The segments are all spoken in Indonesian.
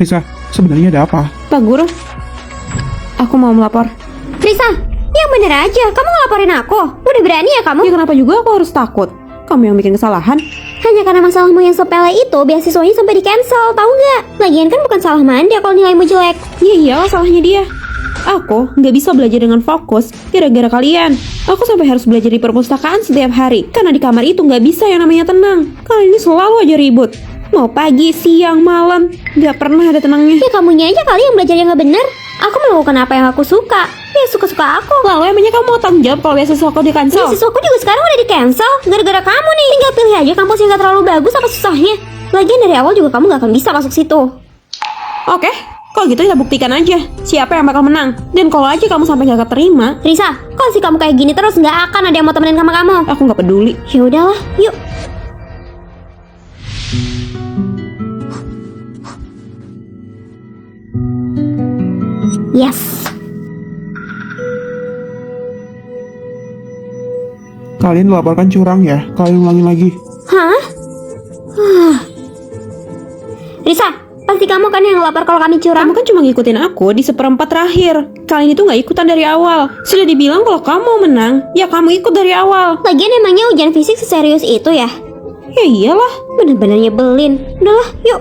Risa, sebenarnya ada apa? Pak Guru, aku mau melapor. Risa, yang bener aja, kamu ngelaporin aku. Udah berani ya kamu? Ya kenapa juga aku harus takut? Kamu yang bikin kesalahan. Hanya karena masalahmu yang sepele itu, beasiswanya sampai di cancel, tahu nggak? Lagian kan bukan salah Manda kalau nilaimu jelek. Ya iyalah salahnya dia. Aku nggak bisa belajar dengan fokus gara-gara kalian. Aku sampai harus belajar di perpustakaan setiap hari karena di kamar itu nggak bisa yang namanya tenang. Kalian ini selalu aja ribut. Mau pagi, siang, malam, nggak pernah ada tenangnya. Ya kamunya aja kali yang belajar yang nggak bener. Aku melakukan apa yang aku suka. Ya suka-suka aku. Lalu emangnya kamu mau tanggung jawab kalau beasiswa aku di cancel? Beasiswaku juga sekarang udah di cancel gara-gara kamu nih. Tinggal pilih aja kampus yang nggak terlalu bagus apa susahnya. Lagian dari awal juga kamu nggak akan bisa masuk situ. Oke, kalau gitu kita buktikan aja siapa yang bakal menang. Dan kalau aja kamu sampai gak keterima, Risa, kalau sih kamu kayak gini terus nggak akan ada yang mau temenin sama kamu. aku nggak peduli. Ya udahlah, yuk. Yes. Kalian laporkan curang ya? Kalian ulangi lagi. Hah? Risa, pasti kamu kan yang lapor kalau kami curang. Kamu kan cuma ngikutin aku di seperempat terakhir. Kalian itu gak ikutan dari awal. Sudah dibilang kalau kamu mau menang, ya kamu ikut dari awal. Lagian emangnya ujian fisik seserius itu ya? Ya iyalah. Bener-bener nyebelin. Udahlah, yuk.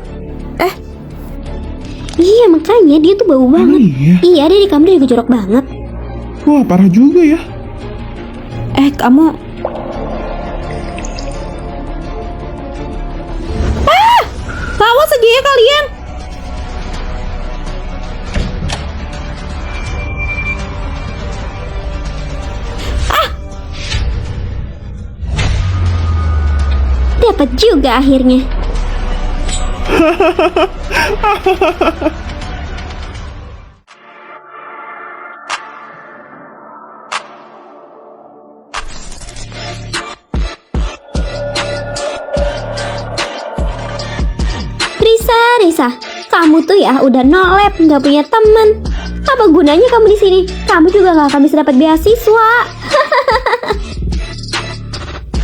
Iya, makanya dia tuh bau banget. Iya. Iya, dia di kamar juga jorok banget. Wah, parah juga ya. Kamu... Awas aja ya kalian. Dapat juga akhirnya. Risa, kamu tuh ya udah no lab, nggak punya temen. Apa gunanya kamu di sini? Kamu juga nggak akan bisa dapat beasiswa.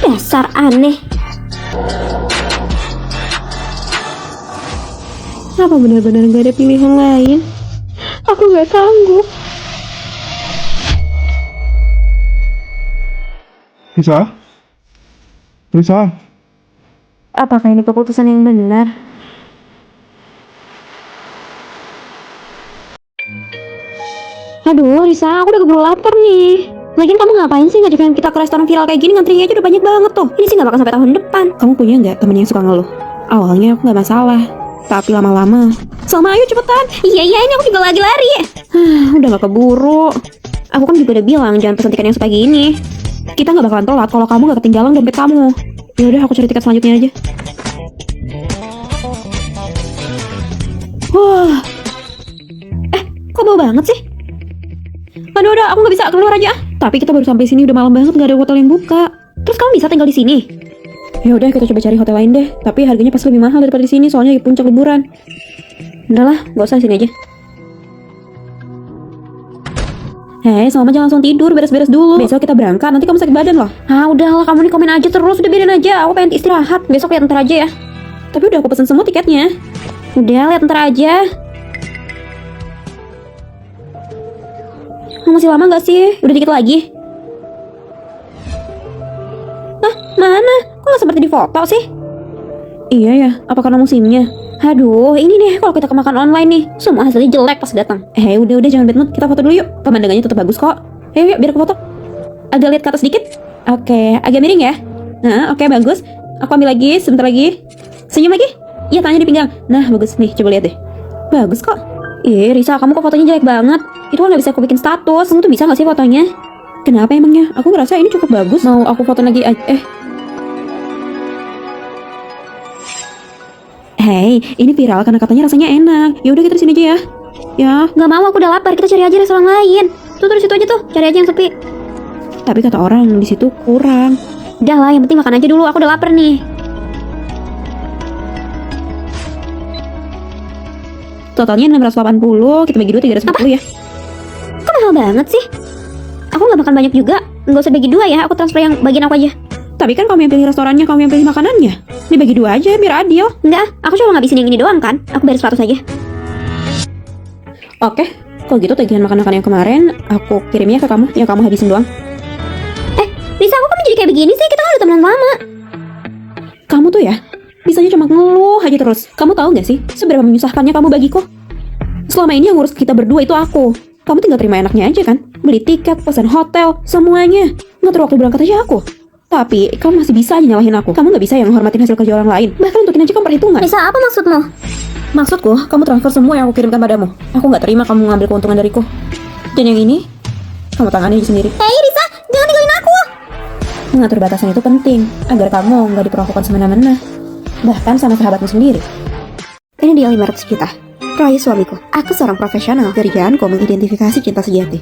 Dasar aneh. Apa benar-benar gak ada pilihan lain? Aku gak sanggup. Risa? Risa? Apakah ini keputusan yang benar? Aduh, Risa, aku udah keburu lapar nih. Lagian kamu ngapain sih ngajakin kita ke restoran viral kayak gini? Ngantrinya aja udah banyak banget tuh. Ini sih gak bakal sampai tahun depan. Kamu punya nggak temen yang suka ngeluh? Awalnya aku nggak masalah, tapi lama-lama. Sama ayo cepetan. Iya, ini aku juga lagi lari. Udah gak keburu. Aku kan juga udah bilang jangan pesen tiket yang suka gini. Kita nggak bakalan telat kalau kamu gak ketinggalan dompet kamu. Ya udah, aku cari tiket selanjutnya aja. Wah, Kok bau banget sih? aduh, udah, aku nggak bisa keluar aja. Tapi kita baru sampai sini udah malam banget, nggak ada hotel yang buka. Terus kamu bisa tinggal di sini? Ya udah, kita coba cari hotel lain deh. Tapi harganya pasti lebih mahal daripada di sini, soalnya di puncak liburan. Udahlah, gak usah di sini aja. Hei, Salma jangan langsung tidur, beres-beres dulu. Besok kita berangkat, nanti kamu sakit badan loh. Udahlah, kamu nih komen aja terus. Udah biarin aja, aku pengen istirahat. Besok lihat ntar aja ya. Tapi udah aku pesen semua tiketnya. Udah, lihat ntar aja. Masih lama gak sih? Udah dikit lagi. Mana? Kok gak seperti di foto sih? Iya ya, apa karena musimnya? Aduh, ini nih kalau kita ke makan online nih, semua hasilnya jelek pas datang. Udah jangan bad mood, kita foto dulu yuk. Pemandangannya tetap bagus kok. Yuk, biar aku foto. Agak lihat ke atas dikit. Oke, agak miring ya. Nah, oke, bagus. Aku ambil lagi, sebentar lagi. Senyum lagi. Iya, tangannya di pinggang. Nah, bagus nih, coba lihat deh. Bagus kok. Risa, kamu kok fotonya jelek banget. Itu kan gak bisa aku bikin status. Kamu tuh bisa gak sih fotonya? Kenapa emangnya? Aku ngerasa ini cukup bagus. Mau aku foto lagi aja. Hei, ini viral karena katanya rasanya enak. Ya udah, kita di sini aja ya. Ya. Gak mau, aku udah lapar. Kita cari aja restoran lain. Tuh, di situ aja tuh. Cari aja yang sepi. Tapi kata orang di situ kurang. Udah lah, yang penting makan aja dulu. Aku udah lapar nih. Totalnya 680, kita bagi 2 350 ya. Kok mahal banget sih? Aku gak makan banyak juga. Gak usah bagi 2 ya, aku transfer yang bagian aku aja. Tapi kan kamu yang pilih restorannya, kamu yang pilih makanannya. Dibagi 2 aja biar adil. Enggak, aku cuma ngabisin yang ini doang kan. Aku bayar 100 aja. Oke, kalau gitu tagihan makan-makan yang kemarin aku kirimnya ke kamu, yang kamu habisin doang. Risa, aku kamu jadi kayak begini sih? Kita kan udah temenan lama. Kamu tuh ya, bisanya cuma ngeluh aja terus. Kamu tahu nggak sih, seberapa menyusahkannya kamu bagiku? Selama ini yang ngurus kita berdua itu aku. Kamu tinggal terima enaknya aja kan? Beli tiket, pesan hotel, semuanya. Ngatur waktu berangkat aja aku. Tapi, kamu masih bisa aja nyalahin aku. Kamu nggak bisa yang menghormatin hasil kerja orang lain. Bahkan untukin aja kamu perhitungan. Risa, apa maksudmu? Maksudku, kamu transfer semua yang aku kirimkan padamu. Aku nggak terima kamu ngambil keuntungan dariku. Dan yang ini, kamu tangani aja sendiri. Hei Risa, jangan tinggalin aku. Mengatur batasan itu penting, agar kamu nggak diperlakukan semena-mena. Bahkan sama sahabatmu sendiri. Ini dia 500 juta. Roy suamiku. Aku seorang profesional. Kerjaanku mengidentifikasi cinta sejati.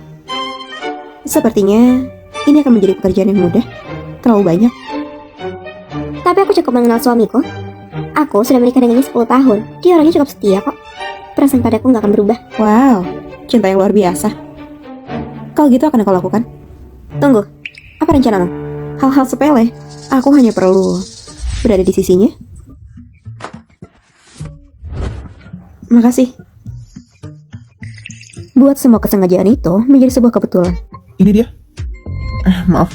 Sepertinya, ini akan menjadi pekerjaan yang mudah. Terlalu banyak. Tapi aku cukup mengenal suamiku. Aku sudah menikah dengannya 10 tahun. Dia orangnya cukup setia kok. Perasaan padaku nggak akan berubah. Wow, cinta yang luar biasa. Kalau gitu akan aku lakukan. Tunggu, apa rencanamu? Hal-hal sepele. Aku hanya perlu berada di sisinya. Makasih. Buat semua kesengajaan itu menjadi sebuah kebetulan. Ini dia. Maaf.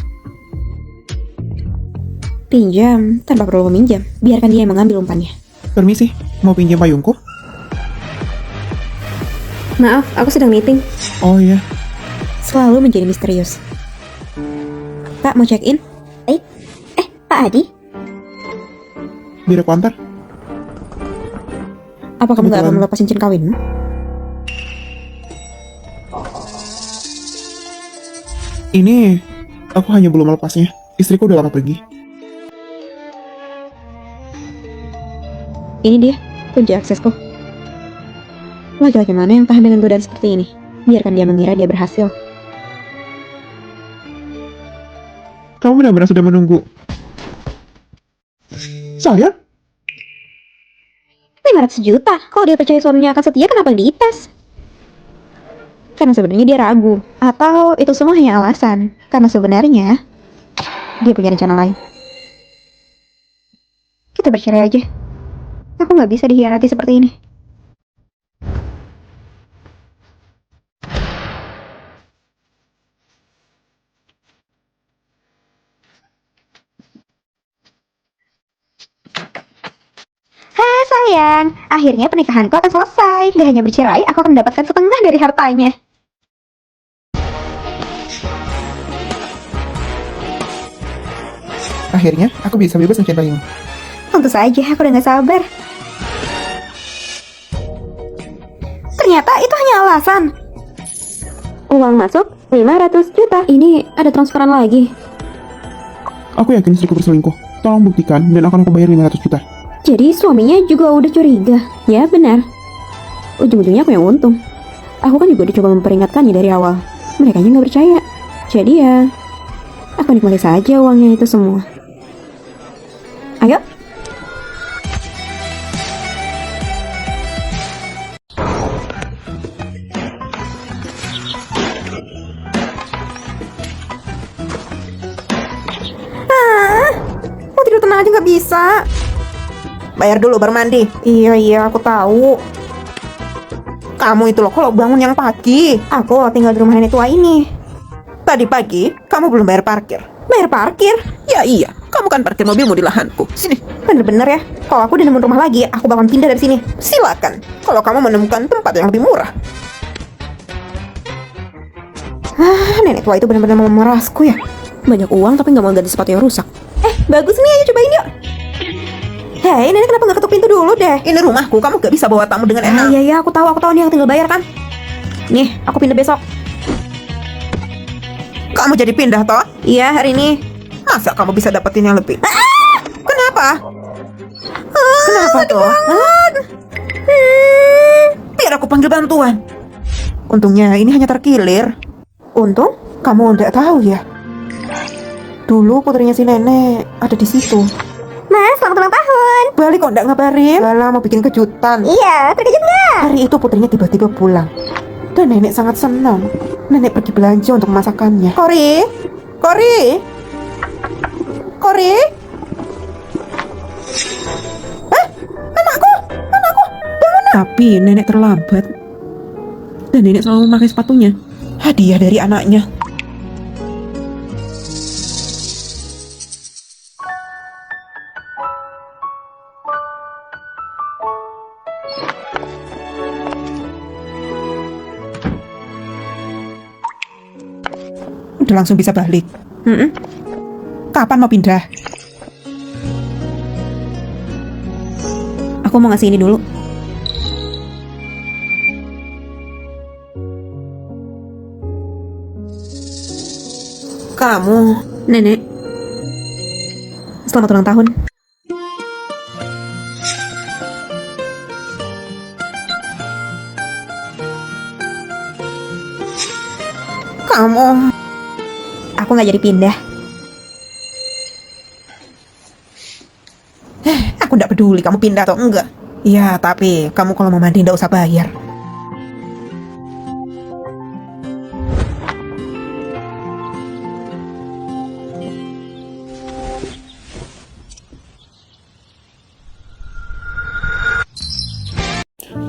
Pinjam tanpa perlu meminjam. Biarkan dia yang mengambil umpannya. Permisi, mau pinjam payungku? Maaf, aku sedang meeting. Oh iya. Selalu menjadi misterius. Pak, mau check in? Pak Adi? Biar aku antar. Apa kamu gak akan Kebetulan. melepas cincin kawinmu? Ini, aku hanya belum melepasnya. Istriku udah lama pergi. Ini dia, kunci aksesku. Laki-laki mana yang tahan dengan godaan seperti ini? Biarkan dia mengira dia berhasil. Kamu benar-benar sudah menunggu. Saya? 500 juta? Kalau dia percaya suaminya akan setia, kenapa dites? Karena sebenarnya dia ragu. Atau itu semua hanya alasan. Karena sebenarnya dia punya rencana lain. Kita bercerai aja. Aku nggak bisa dikhianati seperti ini. Hai sayang, akhirnya pernikahanku akan selesai. Gak hanya bercerai, aku akan mendapatkan setengah dari hartanya. Akhirnya, aku bisa bebas mencintaimu. Tentu saja, aku udah gak sabar. Ternyata itu hanya alasan. Uang masuk 500 juta. Ini ada transferan lagi. Aku yakin istriku berselingkuh. Tolong buktikan dan akan aku bayar 500 juta. Jadi suaminya juga udah curiga. Ya benar. Ujung-ujungnya aku yang untung. Aku kan juga dicoba memperingatkannya dari awal. Mereka nggak percaya. Jadi ya, aku nikmati saja uangnya itu semua. Ayo. Mau tidur tenang aja nggak bisa. Bayar dulu baru mandi. Iya, aku tahu. Kamu itu loh kalau bangun yang pagi. Aku tinggal di rumah nenek tua ini. Tadi pagi, kamu belum bayar parkir. Bayar parkir? Ya iya, kamu kan parkir mobilmu di lahanku. Sini. Bener-bener ya, kalau aku udah nemuin rumah lagi, aku bakal pindah dari sini. Silakan, kalau kamu menemukan tempat yang lebih murah. Nenek tua itu benar-benar mau merasku ya. Banyak uang tapi nggak mau ganti sepatu yang rusak. Bagus nih, ayo cobain yuk. Hei, nenek kenapa nggak ketuk pintu dulu deh? Ini rumahku, kamu gak bisa bawa tamu dengan enak. Iya, aku tahu nih yang tinggal bayar kan. Nih, aku pindah besok. Kamu jadi pindah toh? Iya, hari ini. Masa kamu bisa dapetin yang lebih? Kenapa? Kenapa toh? Biar aku panggil bantuan. Untungnya ini hanya terkilir. Untung kamu tidak tahu ya. Dulu putrinya si nenek ada di situ. Mas, selamat ulang tahun. Balik kok nggak ngabarin? Alah, mau bikin kejutan. Iya, terkejut nggak? Hari itu putrinya tiba-tiba pulang. Dan nenek sangat senang. Nenek pergi belanja untuk masakannya. Kori? Anakku, bangun. Tapi nenek terlambat. Dan dan nenek selalu memakai sepatunya. Hadiah dari anaknya. Udah langsung bisa balik. Kapan mau pindah? Aku mau ngasih ini dulu. Kamu Nenek, selamat ulang tahun. Kamu Aku nggak jadi pindah. Aku nggak peduli kamu pindah atau enggak. Ya, tapi kamu kalau mau mandi nggak usah bayar.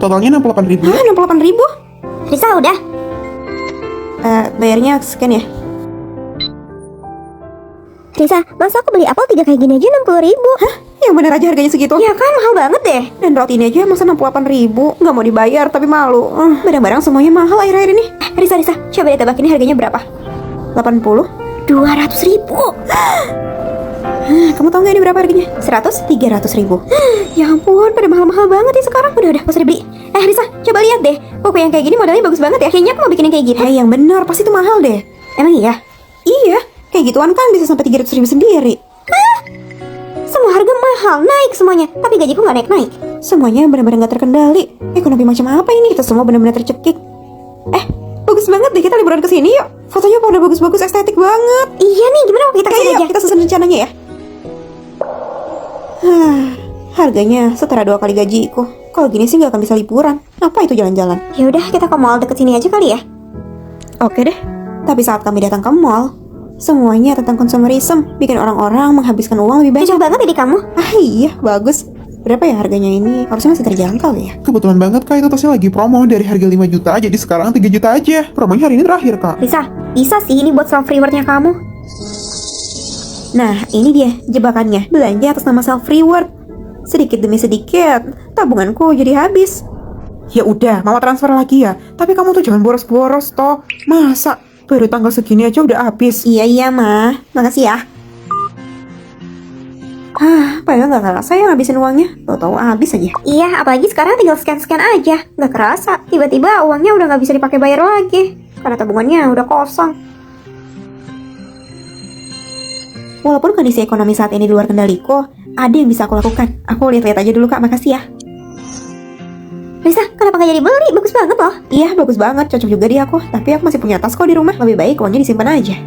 Totalnya 68.000. Hah, 68.000? Risa udah. Bayarnya scan ya? Risa, masa aku beli apel 3 kayak gini aja 60.000? Hah? Yang bener aja harganya segitu? Ya kan, mahal banget deh. Dan roti ini aja masa 68.000. Nggak mau dibayar tapi malu. Barang-barang semuanya mahal akhir-akhir ini. Risa, coba deh tebak ini harganya berapa? 80? 200.000. Kamu tahu nggak ini berapa harganya? 100? 300.000. Ya ampun, pada mahal-mahal banget ya sekarang. Udah, gak usah dibeli. Risa, coba lihat deh. Buku yang kayak gini modelnya bagus banget ya. Kayaknya aku mau bikin yang kayak gitu. Yang bener, pasti itu mahal deh. Emang iya? Iya, kayak gituan kan bisa sampai 300.000 sendiri. Semua harga mahal, naik semuanya. Tapi gajiku gak naik-naik. Semuanya benar-benar nggak terkendali. Ekonomi macam apa ini? Kita semua benar-benar tercekik. Bagus banget deh, kita liburan ke sini yuk. Fotonya pada bagus-bagus, estetik banget. Iya nih, gimana kalau kita kesini Ayo, aja? kita susun rencananya ya. Harganya setara 2 kali gajiku. Kalau gini sih nggak akan bisa liburan. Apa itu jalan-jalan? Ya udah, kita ke mall deket sini aja kali ya. Oke deh. Tapi saat kami datang ke mall, semuanya tentang consumerism, bikin orang-orang menghabiskan uang lebih banyak. Cocok banget jadi kamu. Iya, bagus. Berapa ya harganya ini? Harusnya masih terjangkau ya. Kebetulan banget Kak, itu tasnya lagi promo dari harga 5 juta, jadi sekarang 3 juta aja. Promonya hari ini terakhir Kak. Risa, bisa sih ini buat self rewardnya kamu. Nah, ini dia jebakannya. Belanja atas nama self reward. Sedikit demi sedikit, tabunganku jadi habis. Ya udah, mama transfer lagi ya. Tapi kamu tuh jangan boros-boros toh. Masa baru tanggal segini aja udah habis? Iya, Ma. Makasih ya. Padahal nggak ngerasa ya ngabisin uangnya. Tahu-tahu habis aja. Iya, apalagi sekarang tinggal scan-scan aja. Nggak kerasa, tiba-tiba uangnya udah nggak bisa dipakai bayar lagi. Karena tabungannya udah kosong. Walaupun kondisi ekonomi saat ini di luar kendaliku, ada yang bisa aku lakukan. Aku lihat-lihat aja dulu, Kak. Makasih ya. Risa, kenapa nggak jadi beli? Bagus banget loh. Iya, bagus banget. Cocok juga di aku. Tapi aku masih punya tas kok di rumah. Lebih baik uangnya disimpan aja.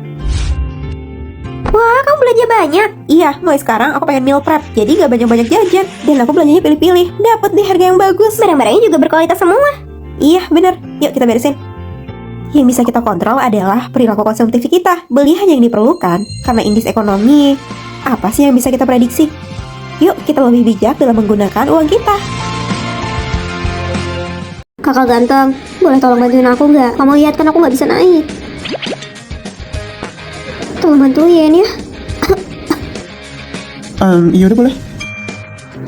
Wah, kamu belanja banyak. Iya, mulai sekarang aku pengen meal prep. Jadi nggak banyak-banyak jajan. Dan aku belanjanya pilih-pilih. Dapat di harga yang bagus. Barang-barangnya juga berkualitas semua. Iya, bener. Yuk kita beresin. Yang bisa kita kontrol adalah perilaku konsumtif kita. Beli hanya yang diperlukan. Karena indeks ekonomi, apa sih yang bisa kita prediksi? Yuk kita lebih bijak dalam menggunakan uang kita. Kakak ganteng, boleh tolong bantuin aku nggak? Kamu lihat kan aku nggak bisa naik. Tolong bantuin ya. Iya udah boleh.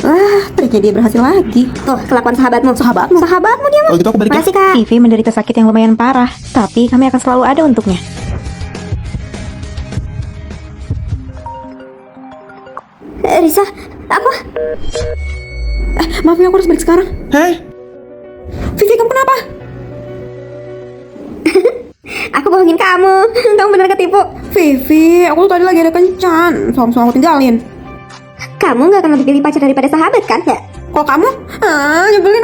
Wah, ternyata dia berhasil lagi. Tuh, kelakuan sahabatmu. Sahabatmu? Sahabatmu dia mah. Kalau gitu aku balik ya. Makasih kak. Vivi menderita sakit yang lumayan parah, tapi kami akan selalu ada untuknya. Risa, apa? Maaf ya, aku harus balik sekarang. Heh, Vivi, kamu kenapa? Aku bohongin kamu. Kamu bener ketipu. Vivi, aku tuh tadi lagi ada kencan. Suami aku tinggalin. Kamu nggak akan lebih pilih pacar daripada sahabat kan? Nggak? Kok kamu? Nyebelin.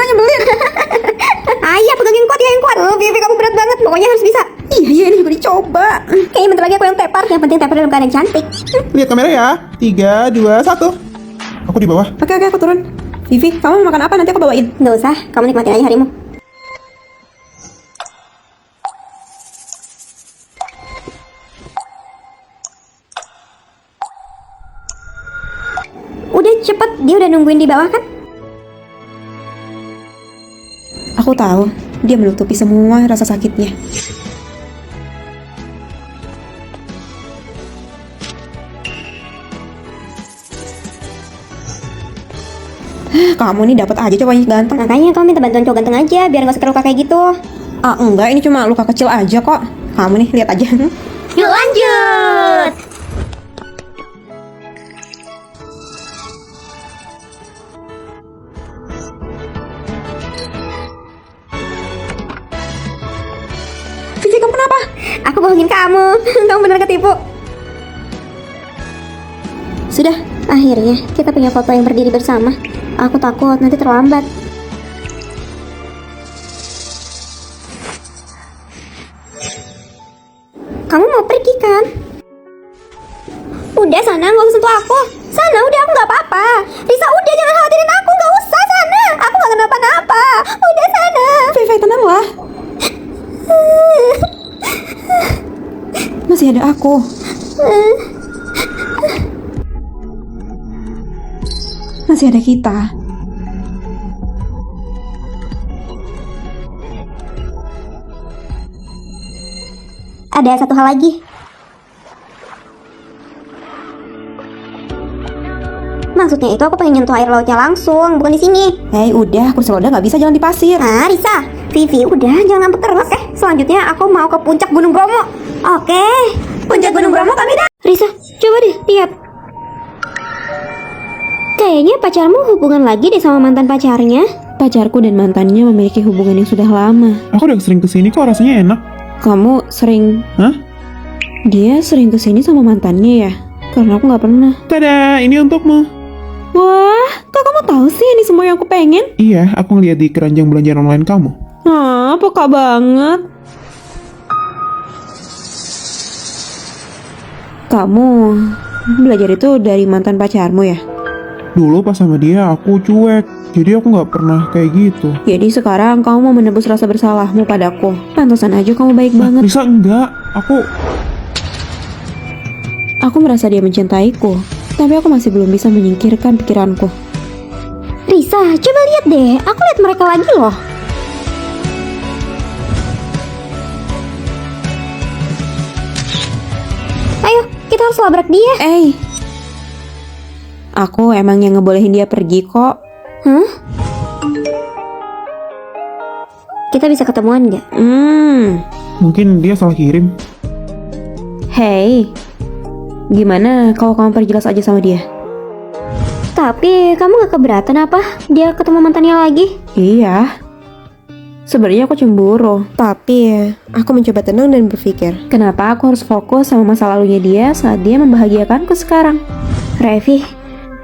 Ayah, pegang yang kuat ya, yang kuat. Oh, Vivi kamu berat banget. Pokoknya harus bisa. Iya, ini juga dicoba. Kayaknya bentar lagi aku yang tepar. Yang penting tepar dalam keadaan cantik. lihat kamera ya. 3, 2, 1. Aku di bawah. Oke, aku turun. Vivi, kamu mau makan apa? Nanti aku bawain. Nggak usah, kamu nikmatin aja harimu. Udah cepet, dia udah nungguin di bawah kan? Aku tahu, dia menutupi semua rasa sakitnya. Kamu nih dapat aja cowoknya ganteng. Makanya kamu minta bantuan cowok ganteng aja biar nggak sekali luka kayak gitu. Ah enggak, ini cuma luka kecil aja kok. Kamu nih lihat aja. Yuk lanjut. Vivi, kamu kenapa? Aku bohongin kamu. Kamu benar ketipu. Sudah, akhirnya kita punya foto yang berdiri bersama. Aku takut nanti terlambat. Kamu mau pergi kan? Udah sana, nggak usah sentuh aku. Sana, udah aku nggak apa-apa. Risa, udah jangan khawatirin aku, nggak usah sana. Aku nggak kenapa-napa. Udah sana. Vivi, tenanglah. Masih ada aku. Masih ada kita. Ada satu hal lagi. Maksudnya itu aku pengen nyentuh air lautnya langsung, bukan di sini. Hei, udah, kursi roda nggak bisa jalan di pasir. Ah, Risa, Vivi, udah jangan ngambek terus. Selanjutnya aku mau ke puncak Gunung Bromo. Oke, puncak Gunung Bromo kami dah. Risa, coba deh lihat. Kayaknya pacarmu hubungan lagi deh sama mantan pacarnya. Pacarku dan mantannya memiliki hubungan yang sudah lama. Aku udah sering kesini kok, rasanya enak. Kamu sering... Hah? Dia sering kesini sama mantannya ya? Karena aku nggak pernah. Tada, ini untukmu. Wah, kok kamu tahu sih ini semua yang aku pengen? Iya, aku ngeliat di keranjang belanjaan online kamu. Ah, peka banget. Kamu belajar itu dari mantan pacarmu ya? Dulu pas sama dia aku cuek, jadi aku nggak pernah kayak gitu. Jadi sekarang kamu mau menebus rasa bersalahmu padaku. Pantesan aja kamu baik banget. Risa, enggak, Aku merasa dia mencintaiku, tapi aku masih belum bisa menyingkirkan pikiranku. Risa, coba lihat deh. Aku lihat mereka lagi loh. Ayo, kita harus labrak dia. Aku emang yang ngebolehin dia pergi kok. Hah? Kita bisa ketemuan nggak? mungkin dia salah kirim. Hey, gimana kalau kamu perjelas aja sama dia? Tapi kamu gak keberatan apa dia ketemu mantannya lagi? Iya. Sebenarnya aku cemburu, tapi aku mencoba tenang dan berpikir, kenapa aku harus fokus sama masa lalunya dia saat dia membahagiakanku sekarang? Revi,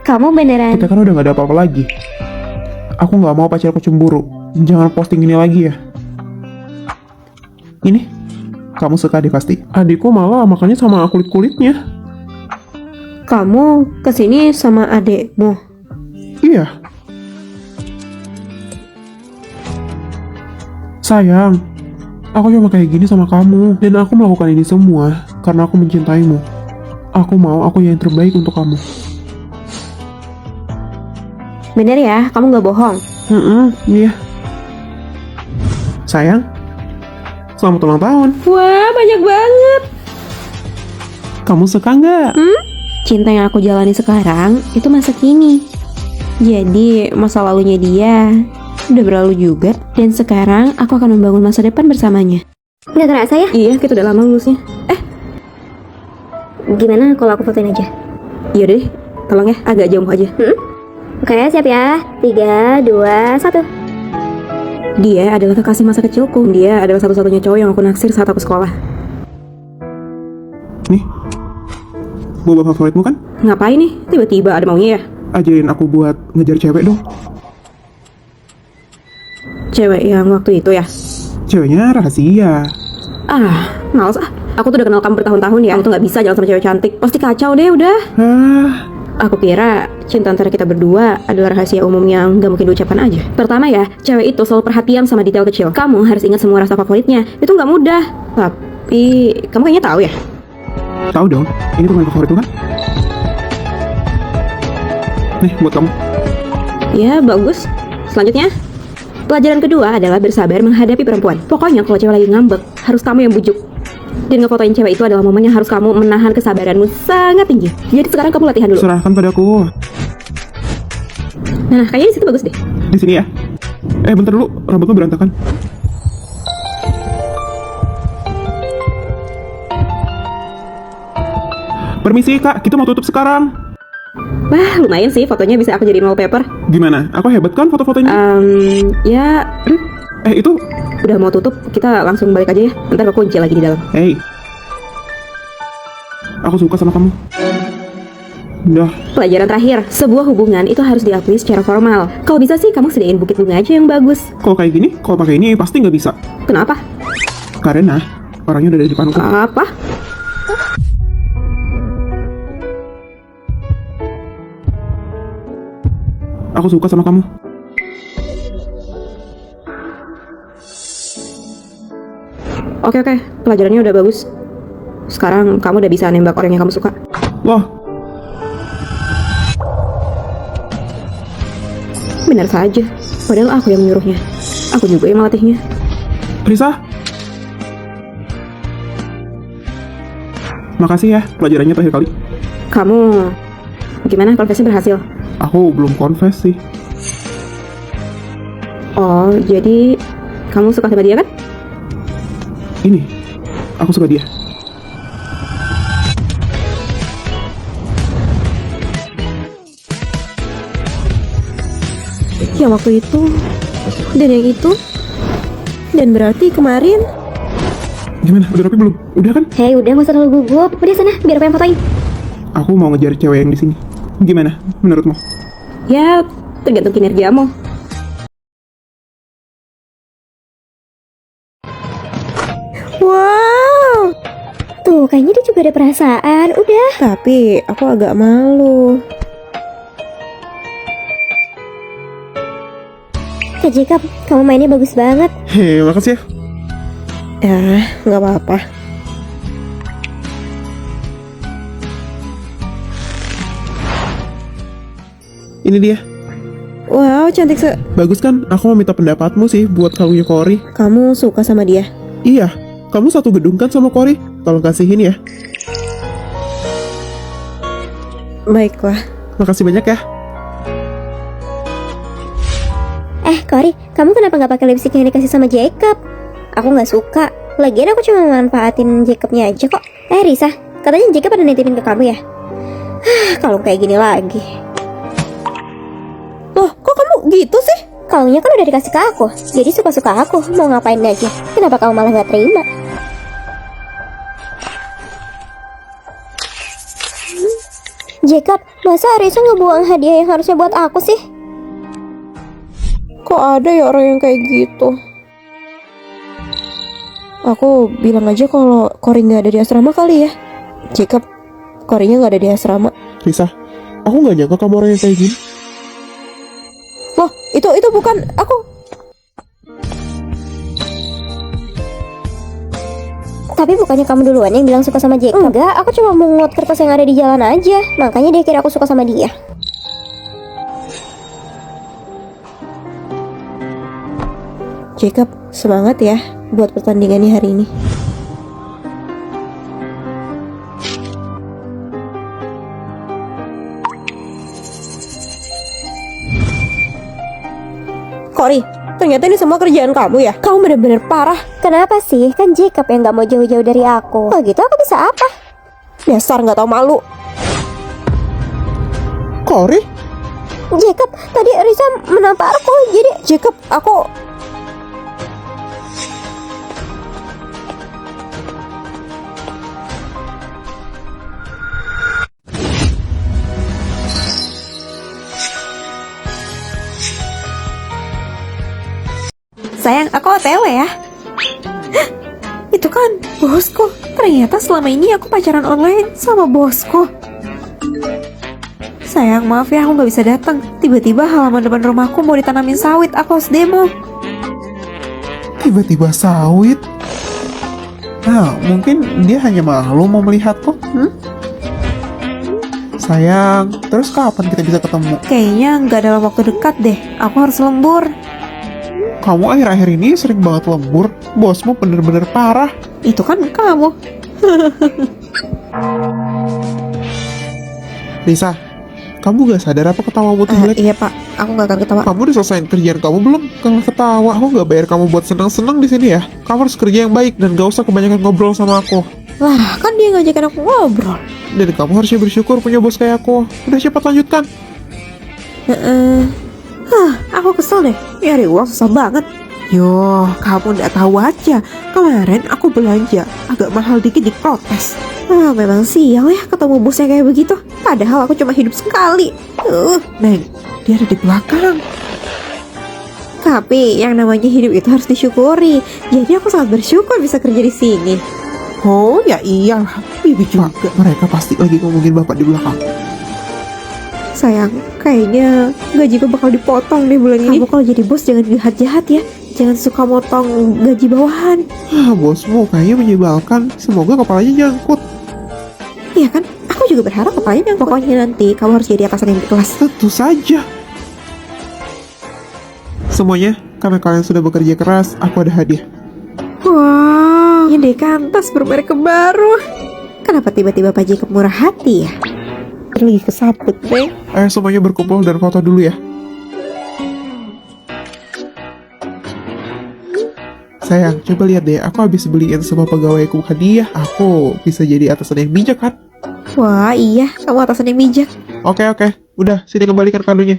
kamu beneran... Kita kan udah gak ada apa-apa lagi. Aku gak mau pacarku cemburu. Jangan posting ini lagi ya. Ini, kamu suka deh pasti. Adikku malah makannya sama kulit-kulitnya. Kamu kesini sama adekmu? Iya. Sayang, aku cuma kayak gini sama kamu. Dan aku melakukan ini semua karena aku mencintaimu. Aku mau aku yang terbaik untuk kamu. Bener ya, kamu gak bohong? Iya. Sayang, selamat ulang tahun. Wah, banyak banget. Kamu suka nggak? Cinta yang aku jalani sekarang itu masa kini. Jadi masa lalunya dia udah berlalu juga. Dan sekarang aku akan membangun masa depan bersamanya. Gak terasa ya? Iya, kita udah lama lulusnya. Gimana kalau aku fotoin aja? Yaudah deh, tolong ya, agak jauh aja. Oke, siap ya. 3, 2, 1. Dia adalah kekasih masa kecilku. Dia adalah satu-satunya cowok yang aku naksir saat aku sekolah. Nih, boba favoritmu kan? Ngapain nih? Tiba-tiba ada maunya ya? Ajarin aku buat ngejar cewek dong. Cewek yang waktu itu ya? Ceweknya rahasia. Males ah. Aku tuh udah kenal kamu bertahun-tahun ya. Aku tuh gak bisa jalan sama cewek cantik. Pasti kacau deh udah. Aku kira cinta antara kita berdua adalah rahasia umum yang gak mungkin diucapkan aja. Pertama ya, cewek itu selalu perhatian sama detail kecil. Kamu harus ingat semua rasa favoritnya. Itu gak mudah. Tapi kamu kayaknya tahu ya? Tahu dong, ini permainan favoritmu kan? Nih, buat kamu. Ya, bagus. Selanjutnya. Pelajaran kedua adalah bersabar menghadapi perempuan. Pokoknya kalau cewek lagi ngambek, harus kamu yang bujuk. Dan ngefotoin cewek itu adalah momen yang harus kamu menahan kesabaranmu sangat tinggi. Jadi sekarang kamu latihan dulu. Serahkan padaku. Nah, kayaknya di situ bagus deh. Di sini ya. Bentar dulu, rambutmu berantakan. Permisi kak, kita mau tutup sekarang. Wah, lumayan sih fotonya bisa aku jadiin wallpaper. Gimana? Aku hebat kan foto-fotonya? Ya, Itu. udah mau tutup, kita langsung balik aja ya. Ntar aku kunci lagi di dalam. Hey. Aku suka sama kamu. Udah. Pelajaran terakhir, sebuah hubungan itu harus diakui secara formal. Kalau bisa sih kamu sediain bukit bunga aja yang bagus. Kalau kayak gini, kalau pakai ini pasti nggak bisa. Kenapa? Karena orangnya udah ada di depanku. Apa? Aku suka sama kamu. Oke, pelajarannya udah bagus. Sekarang kamu udah bisa nembak orang yang kamu suka. Wah, Benar saja, padahal aku yang menyuruhnya. Aku juga yang melatihnya. Risa. Makasih ya, pelajarannya terakhir kali. Kamu gimana, konfesnya berhasil? Aku belum confess sih. Oh, jadi kamu suka sama dia kan? Ini, aku suka dia. Yang waktu itu, dan yang itu, dan berarti kemarin. Gimana, udah rapi belum? Udah kan? Hei, udah, gak usah terlalu gugup. Udah sana, biar aku yang fotoin. Aku mau ngejar cewek yang di sini. Gimana, menurutmu? Ya, tergantung kinerjamu. Wow. Tuh, kayaknya dia juga ada perasaan. Udah. Tapi aku agak malu. Kak Jacob, kamu mainnya bagus banget. Hei, makasih ya. Ya, nggak apa-apa. Ini dia. Wow, cantik Bagus kan? Aku mau minta pendapatmu sih buat kalungnya Cory. Kamu suka sama dia? Iya, kamu satu gedung kan sama Cory? Tolong kasihin ya. Baiklah. Makasih banyak ya. Cory, kamu kenapa nggak pakai lipstick yang dikasih sama Jacob? Aku nggak suka. Lagian aku cuma manfaatin Jacobnya aja kok. Risa, katanya Jacob ada nitipin ke kamu ya? Kalau kayak gini lagi. Loh, kok kamu gitu sih? Kalungnya kan udah dikasih ke aku, jadi suka-suka aku mau ngapain aja. Kenapa kamu malah nggak terima? Jacob, masa Risa ngebuang hadiah yang harusnya buat aku sih? Kok ada ya orang yang kayak gitu? Aku bilang aja kalau Cory nggak ada di asrama kali ya. Jacob, Cory-nya nggak ada di asrama. Risa, aku nggak nyangka kamu orang yang kayak gini. Loh, itu bukan aku. Tapi bukannya kamu duluan yang bilang suka sama Jacob? Enggak, aku cuma mungut kertas yang ada di jalan aja. Makanya dia kira aku suka sama dia. Jacob, semangat ya buat pertandingannya hari ini. Cory, ternyata ini semua kerjaan kamu ya? Kamu bener-bener parah. Kenapa sih? Kan Jacob yang gak mau jauh-jauh dari aku. Kalau gitu aku bisa apa? Dasar nggak tahu malu. Cory? Jacob, tadi Risa menampar aku. Jadi Jacob, aku... Sayang, aku OTW ya. Hah, itu kan bosku. Ternyata selama ini aku pacaran online sama bosku. Sayang, maaf ya aku gak bisa datang. Tiba-tiba halaman depan rumahku mau ditanamin sawit. Aku harus demo. Tiba-tiba sawit? Nah, mungkin dia hanya malu mau melihatku. Sayang, terus kapan kita bisa ketemu? Kayaknya gak dalam waktu dekat deh. Aku harus lembur. Kamu akhir-akhir ini sering banget lembur. Bosmu bener-bener parah. Itu kan kamu. Lisa, kamu gak sadar apa ketawamu tuh jelek? Iya pak, aku gak akan ketawa. Kamu udah selesaiin kerjaan kamu belum? Kalau ketawa, aku gak bayar kamu buat senang-senang di sini ya. Kamu harus kerja yang baik dan gak usah kebanyakan ngobrol sama aku. Lah, kan dia ngajakin aku ngobrol. Dan kamu harusnya bersyukur punya bos kayak aku. Udah cepat lanjutkan. Aku kesel deh. Nyari uang susah banget. Yo, kamu nggak tahu aja. Kemarin aku belanja agak mahal dikit diprotes. Memang sial ya ketemu bosnya kayak begitu. Padahal aku cuma hidup sekali. Neng, dia ada di belakang. Tapi yang namanya hidup itu harus disyukuri. Jadi aku sangat bersyukur bisa kerja di sini. Oh ya iyalah, Bibi juga. Mereka pasti lagi ngomongin bapak di belakang. Sayang, kayaknya gaji gue bakal dipotong deh bulan ini. Kamu kalau jadi bos jangan jahat-jahat ya. Jangan suka motong gaji bawahan. Bosmu kayaknya menyebalkan. Semoga kepalanya nyangkut. Iya kan? Aku juga berharap kepalanya yang pokoknya nanti kamu harus jadi atasan yang ikhlas. Tentu saja. Semuanya, karena kalian sudah bekerja keras, aku ada hadiah. Wow, ini kantas bermerek baru. Kenapa tiba-tiba Pak Jacob murah hati ya? Lagi kesabut, Neng. Ayo semuanya berkumpul dan foto dulu ya. Sayang, coba lihat deh, aku habis beliin semua pegawaiku hadiah. Aku bisa jadi atasan yang bijak kan? Wah iya, kamu atasan yang bijak. Oke, udah, sini kembalikan kadonya.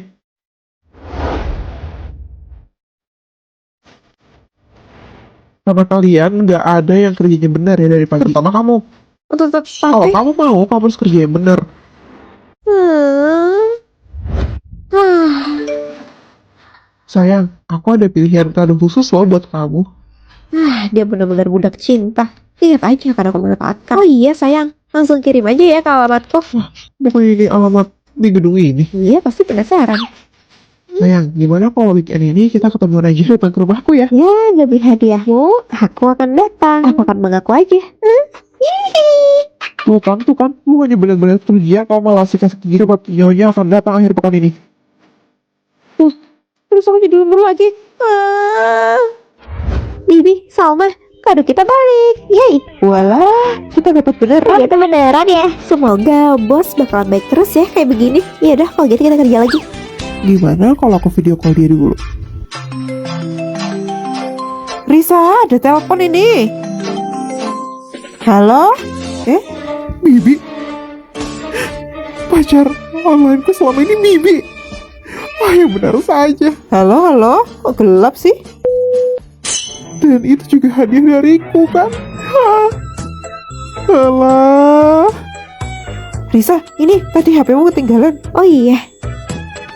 Sama kalian nggak ada yang kerjanya benar ya dari pagi. Terutama kamu. Kalau kamu mau, kamu harus kerja yang benar. Sayang, aku ada pilihan kado khusus loh buat kamu. Dia benar-benar budak cinta. Ingat aja karena aku memanfaatkan. Oh iya sayang, langsung kirim aja ya ke alamatku. Bukannya ini alamat di gedung ini? Iya pasti penasaran. Sayang, gimana kalau weekend ini kita ketemuan aja depan ke rumahku ya? Ya, demi hadiahmu, aku akan datang. Aku akan mengaku aja. Tuh kan, bukannya benar-benar kerja, kau malah sikap gini buat nyonya akan datang akhir pekan ini. Terus aku jadi lembur lagi. Bibi, Salma, kado kita balik. Yeay. Walah, kita dapat beneran. Ternyata beneran ya. Semoga bos bakalan baik terus ya kayak begini. Ya udah, kalau gitu kita kerja lagi. Gimana kalau aku video call dia dulu? Risa, ada telepon ini. Halo? Bibi? Pacar onlineku selama ini Bibi. Wah, yang benar saja. Halo? Kok gelap sih? Dan itu juga hadiah dariku kan? Alah. Risa, ini tadi HP-mu ketinggalan. Oh iya.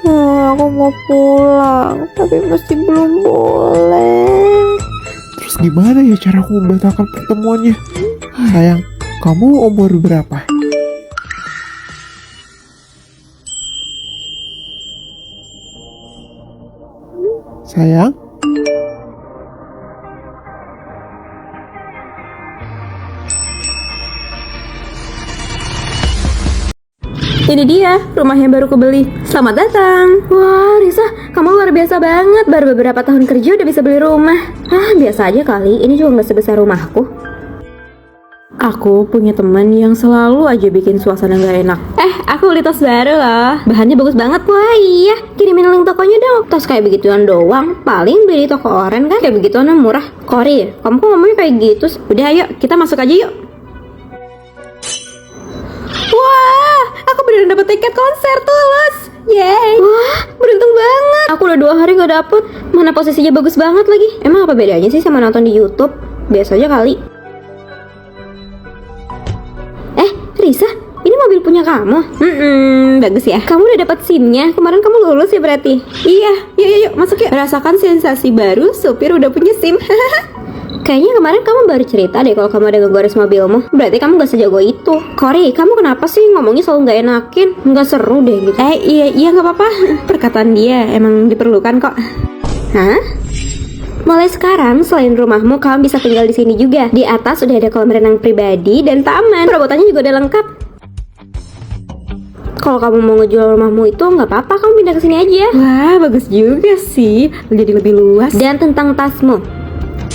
Aku mau pulang, tapi masih belum boleh. Terus gimana ya cara aku membatalkan pertemuannya? Sayang, kamu umur berapa? Sayang? Ini dia, rumah yang baru kebeli. Selamat datang. Wah, Risa, kamu luar biasa banget. Baru beberapa tahun kerja udah bisa beli rumah. Biasa aja kali. Ini juga nggak sebesar rumahku. Aku punya teman yang selalu aja bikin suasana nggak enak. Aku beli tas baru loh. Bahannya bagus banget. Wah iya, kirimin link tokonya dong. Tas kayak begituan doang. Paling beli di toko oren kan. Kayak begituan murah. Kori, kamu kok ngomongnya kayak gitu? Udah ayo, kita masuk aja yuk. Wah, aku beneran dapet tiket konser Tulus. Yeay. Wah, beruntung banget. Aku udah 2 hari gak dapet. Mana posisinya bagus banget lagi. Emang apa bedanya sih sama nonton di YouTube? Biasa aja kali. Risa, ini mobil punya kamu? Bagus ya. Kamu udah dapat SIM-nya. Kemarin kamu lulus ya berarti? Iya. Yuk, masuk yuk. Rasakan sensasi baru, supir udah punya SIM. Kayaknya kemarin kamu baru cerita deh kalau kamu ada ngegores mobilmu. Berarti kamu gak sejago itu. Kori, kamu kenapa sih ngomongnya selalu gak enakin? Gak seru deh gitu. Iya gak apa-apa. Perkataan dia emang diperlukan kok. Hah? Mulai sekarang, selain rumahmu, kamu bisa tinggal di sini juga. Di atas udah ada kolam renang pribadi dan taman. Perabotannya juga udah lengkap. Kalau kamu mau ngejual rumahmu itu nggak apa-apa, kamu pindah ke sini aja. Wah, bagus juga sih. Jadi lebih luas. Dan tentang tasmu,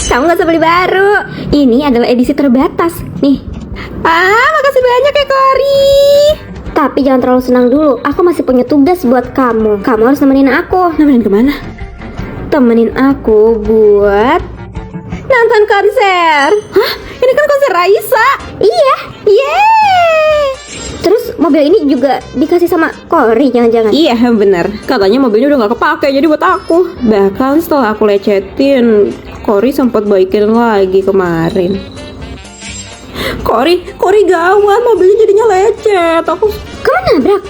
kamu nggak usah beli baru. Ini adalah edisi terbatas. Nih. Makasih banyak ya, Cory. Tapi jangan terlalu senang dulu. Aku masih punya tugas buat kamu. Kamu harus nemenin aku. Nemenin kemana? Temenin aku buat Nonton konser. Hah? Ini kan konser Raisa. Iya. Yeay. Terus mobil ini juga dikasih sama Cory, jangan-jangan. Iya bener, katanya mobilnya udah gak kepake jadi buat aku. Bahkan setelah aku lecetin, Cory sempat baikin lagi kemarin. Cory gawat, mobilnya jadinya lecet. Kamu nabrak?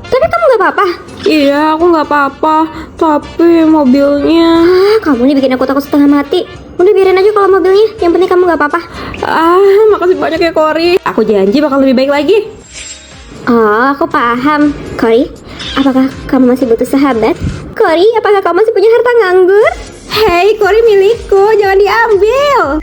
Tapi kamu gak apa-apa? Iya, aku gak apa-apa. Tapi mobilnya... Kamu nih bikin aku takut setengah mati. Udah biarin aja kalau mobilnya. Yang penting kamu gak apa-apa. Makasih banyak ya Cory. Aku janji bakal lebih baik lagi. Oh, aku paham. Cory, apakah kamu masih butuh sahabat? Cory, apakah kamu masih punya harta nganggur? Hei, Cory milikku, jangan diambil.